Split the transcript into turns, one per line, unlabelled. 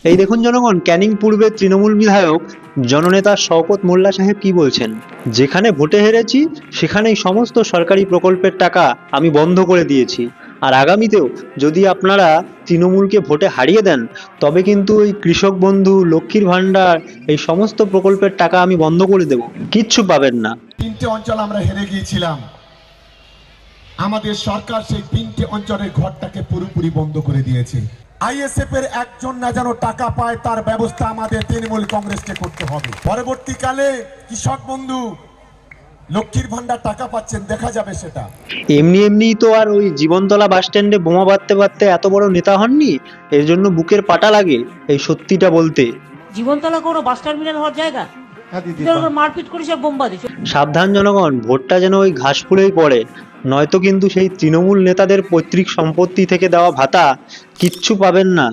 এই দেখুন জনগণ, ক্যানিং পূর্বের তৃণমূল বিধায়ক জননেতা শওকত মোল্লা সাহেব কি বলছেন। যেখানে ভোটে হেরেছি সেখানেই সমস্ত সরকারি প্রকল্পের টাকা আমি বন্ধ করে দিয়েছি, আর আগামীতেও যদি আপনারা তৃণমূলকে ভোটে হারিয়ে দেন তবে কিন্তু ওই কৃষক বন্ধু, লক্ষ্মীর ভাণ্ডার, এই সমস্ত প্রকল্পের টাকা আমি বন্ধ করে দেব, কিচ্ছু পাবেন না।
3টে অঞ্চল আমরা হেরে গিয়েছিলাম, আমাদের সরকার সেই 3টে অঞ্চলের ঘরটাকে পুরোপুরি বন্ধ করে দিয়েছে। আইএসএফ এর একজন না যেন টাকা পায় তার ব্যবস্থা আমাদের তৃণমূল কংগ্রেসকে করতে হবে। পরবর্তীকালে কৃষক বন্ধু, লক্ষ্মীর ভান্ডার টাকা পাচ্ছেন, দেখা যাবে সেটা।
এমনি এমনিই তো আর ওই জীবনতলা বাস স্ট্যান্ডে বোমা বাঁধতে বাঁধতে এত বড় নেতা হননি, এর জন্য বুকের পাটা লাগে এই সত্যিটা বলতে।
জীবনতলা কোনো বাস টার্মিনাল হওয়ার জায়গা? মারপিট করে সব বোম্বা দিচ্ছে।
সাবধান জনগণ, ভোটটা যেন ওই ঘাসফুলেই পড়ে, নয়তো কিন্তু সেই তৃণমূল নেতাদের পৈতৃক সম্পত্তি থেকে দেওয়া ভাতা কিচ্ছু পাবেন না।